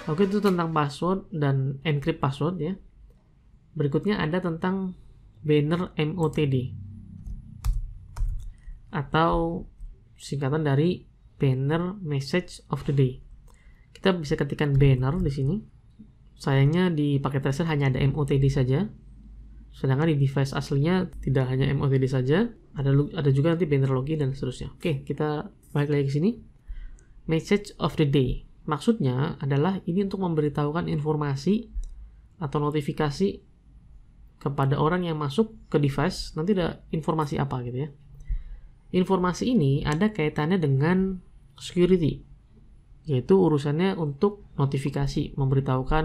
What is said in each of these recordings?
Oke, itu tentang password dan encrypt password ya. Berikutnya ada tentang banner MOTD atau singkatan dari banner message of the day. Kita bisa ketikkan banner di sini. Sayangnya di paket tracer hanya ada MOTD saja. Sedangkan di device aslinya tidak hanya MOTD saja, ada juga nanti banner login dan seterusnya. Oke, kita balik lagi ke sini. Message of the day. Maksudnya adalah ini untuk memberitahukan informasi atau notifikasi kepada orang yang masuk ke device, nanti ada informasi apa gitu ya. Informasi ini ada kaitannya dengan security, yaitu urusannya untuk notifikasi, memberitahukan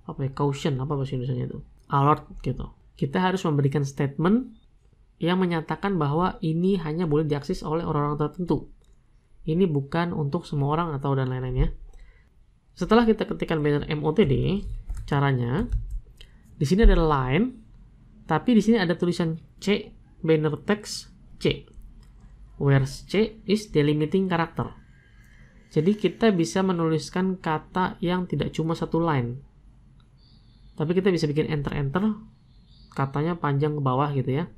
apa ya, caution, apa bahasa Indonesianya itu, alert gitu. Kita harus memberikan statement yang menyatakan bahwa ini hanya boleh diakses oleh orang-orang tertentu. Ini bukan untuk semua orang atau dan lain-lainnya. Setelah kita ketikkan banner MOTD, caranya di sini ada line, tapi di sini ada tulisan C, banner text C, where C is delimiting character. Jadi kita bisa menuliskan kata yang tidak cuma satu line, tapi kita bisa bikin enter, katanya panjang ke bawah gitu ya,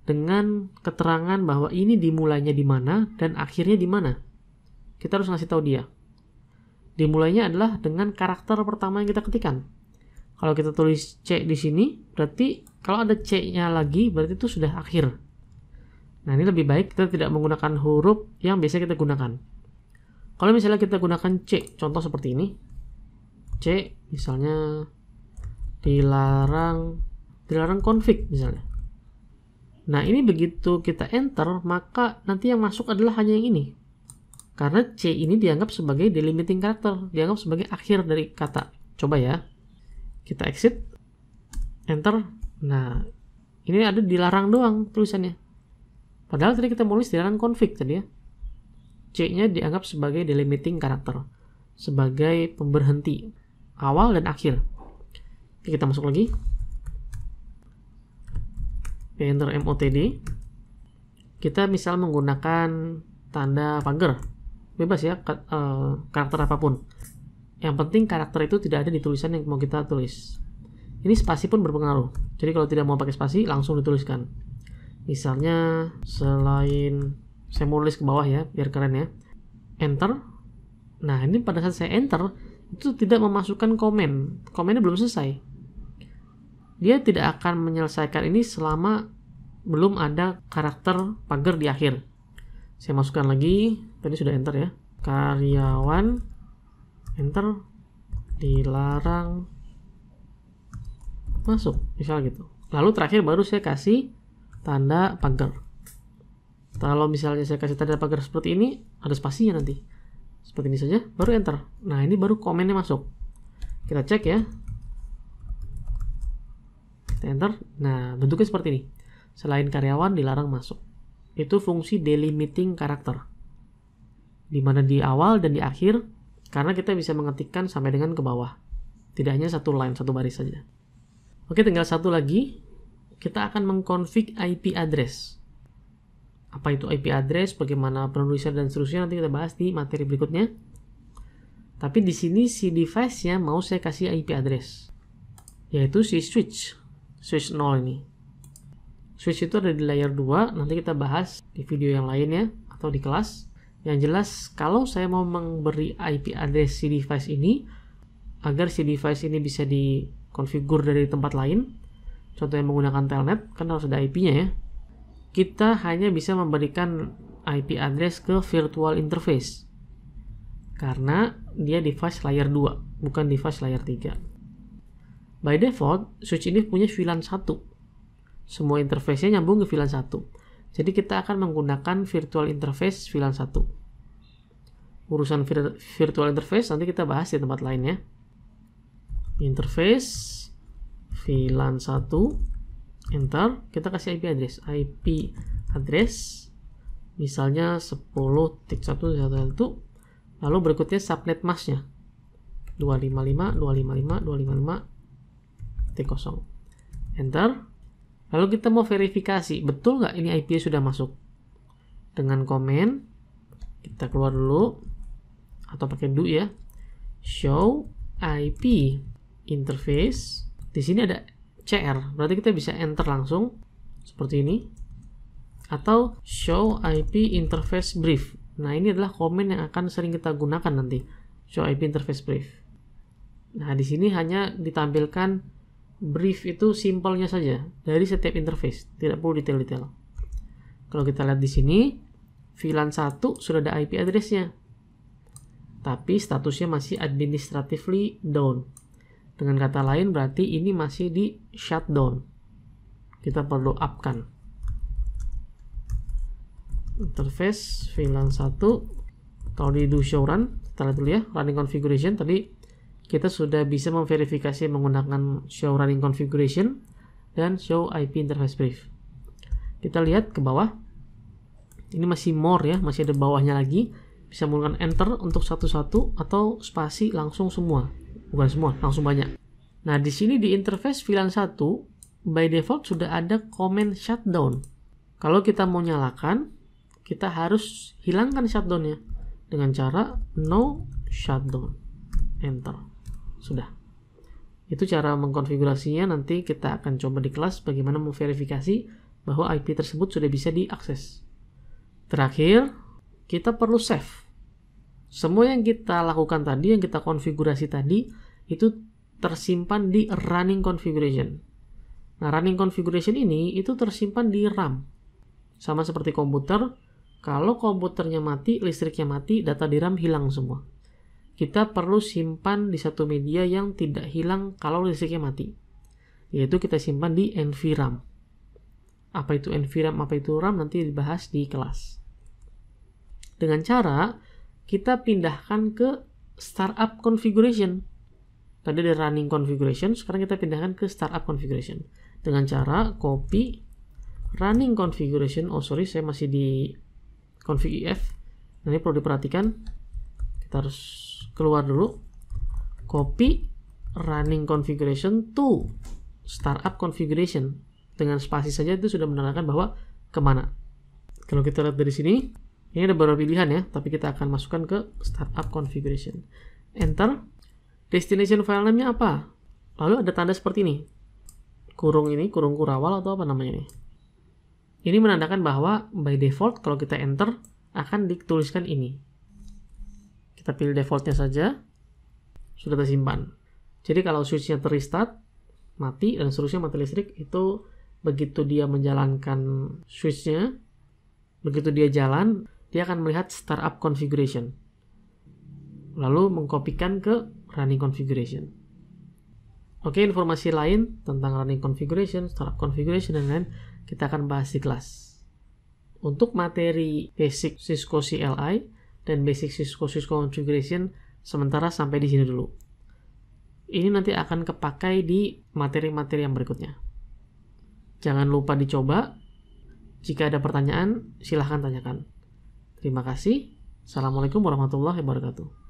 dengan keterangan bahwa ini dimulainya di mana dan akhirnya di mana. Kita harus ngasih tahu dia. Dimulainya adalah dengan karakter pertama yang kita ketikkan. Kalau kita tulis C di sini, berarti kalau ada C-nya lagi, berarti itu sudah akhir. Nah, ini lebih baik kita tidak menggunakan huruf yang biasa kita gunakan. Kalau misalnya kita gunakan C, contoh seperti ini. C, misalnya dilarang config misalnya. Nah, ini begitu kita enter, maka nanti yang masuk adalah hanya yang ini. Karena C ini dianggap sebagai delimiting character, dianggap sebagai akhir dari kata. Coba ya. Kita exit, enter. Nah, ini ada dilarang doang tulisannya. Padahal tadi kita nulis dilarang config tadi ya. C-nya dianggap sebagai delimiting character, sebagai pemberhenti awal dan akhir. Oke, kita masuk lagi. Banner MOTD. Kita misal menggunakan tanda pagar, bebas ya, karakter apapun. Yang penting karakter itu tidak ada di tulisan yang mau kita tulis. Ini spasi pun berpengaruh. Jadi kalau tidak mau pakai spasi, langsung dituliskan. Misalnya selain, saya mau tulis ke bawah ya, biar keren ya, enter. Nah, ini pada saat saya enter, itu tidak memasukkan komen. Komennya belum selesai. Dia tidak akan menyelesaikan ini selama belum ada karakter pagar di akhir. Saya masukkan lagi, tadi sudah enter ya, karyawan, enter, dilarang masuk, misal gitu. Lalu terakhir baru saya kasih tanda pagar. Kalau misalnya saya kasih tanda pagar seperti ini, ada spasinya nanti. Seperti ini saja, baru enter. Nah, ini baru komennya masuk. Kita cek ya. Kita enter. Nah, bentuknya seperti ini. Selain karyawan dilarang masuk. Itu fungsi delimiting karakter. Dimana di awal dan di akhir, karena kita bisa mengetikkan sampai dengan ke bawah. Tidak hanya satu line, satu baris saja. Oke, tinggal satu lagi. Kita akan mengconfig IP address. Apa itu IP address, bagaimana penulisan dan seterusnya nanti kita bahas di materi berikutnya. Tapi di sini si device-nya mau saya kasih IP address, yaitu si switch 0 ini. Switch itu ada di layer 2, nanti kita bahas di video yang lainnya atau di kelas. Yang jelas, kalau saya mau memberi IP address si device ini, agar si device ini bisa dikonfigur dari tempat lain, contohnya menggunakan telnet, kan harus ada IP-nya ya. Kita hanya bisa memberikan IP address ke virtual interface, karena dia device layer 2, bukan device layer 3. By default, switch ini punya VLAN 1. Semua interface-nya nyambung ke VLAN 1. Jadi kita akan menggunakan virtual interface VLAN 1. Urusan virtual interface nanti kita bahas di tempat lain ya. Interface VLAN 1, enter, kita kasih IP address. IP address misalnya 10.1.1.1, lalu berikutnya subnet masknya 255.255.255.0. Enter. Lalu kita mau verifikasi, betul nggak ini IP sudah masuk? Dengan komen, kita keluar dulu, atau pakai do ya, show IP interface. Di sini ada CR, berarti kita bisa enter langsung seperti ini. Atau show IP interface brief. Nah, ini adalah komen yang akan sering kita gunakan nanti. Show IP interface brief. Nah, di sini hanya ditampilkan brief itu simpelnya saja dari setiap interface, tidak perlu detail-detail. Kalau kita lihat di sini, VLAN 1 sudah ada IP address-nya. Tapi statusnya masih administratively down. Dengan kata lain berarti ini masih di shutdown. Kita perlu up-kan. Interface VLAN 1. Kalau di do show run, kita lihat dulu ya, running configuration. Tadi kita sudah bisa memverifikasi menggunakan show running configuration dan show IP interface brief. Kita lihat ke bawah. Ini masih more ya, masih ada bawahnya lagi. Bisa menggunakan enter untuk satu-satu atau spasi langsung semua. Bukan semua, langsung banyak. Nah, di sini di interface VLAN 1 by default sudah ada command shutdown. Kalau kita mau nyalakan, kita harus hilangkan shutdown-nya dengan cara no shutdown. Enter. Sudah. Itu cara mengkonfigurasinya, nanti kita akan coba di kelas bagaimana memverifikasi bahwa IP tersebut sudah bisa diakses. Terakhir, kita perlu save. Semua yang kita lakukan tadi, yang kita konfigurasi tadi, itu tersimpan di running configuration. Nah, running configuration ini itu tersimpan di RAM. Sama seperti komputer, kalau komputernya mati, listriknya mati, data di RAM hilang semua. Kita perlu simpan di satu media yang tidak hilang kalau listriknya mati. Yaitu kita simpan di NVRAM. Apa itu NVRAM, apa itu RAM, nanti dibahas di kelas. Dengan cara kita pindahkan ke startup configuration. Tadi ada running configuration, sekarang kita pindahkan ke startup configuration. Dengan cara copy running configuration. Oh sorry, saya masih di config if. Nah, ini perlu diperhatikan. Kita harus keluar dulu. Copy running configuration to startup configuration. Dengan spasi saja itu sudah menandakan bahwa kemana. Kalau kita lihat dari sini, ini ada beberapa pilihan ya, tapi kita akan masukkan ke startup configuration. Enter. Destination file name-nya apa? Lalu ada tanda seperti ini. Kurung ini, kurung kurawal atau apa namanya ini. Ini menandakan bahwa by default kalau kita enter akan dituliskan ini. Kita pilih defaultnya saja. Sudah tersimpan. Jadi kalau switch-nya terrestart, mati dan seterusnya mati listrik, itu begitu dia menjalankan switch-nya, begitu dia jalan, dia akan melihat startup configuration. Lalu mengkopikan ke running configuration. Oke, informasi lain tentang running configuration, startup configuration, dan lain kita akan bahas di kelas. Untuk materi basic Cisco CLI dan basic Cisco configuration sementara sampai di sini dulu. Ini nanti akan kepakai di materi-materi yang berikutnya. Jangan lupa dicoba. Jika ada pertanyaan, silahkan tanyakan. Terima kasih. Assalamualaikum warahmatullahi wabarakatuh.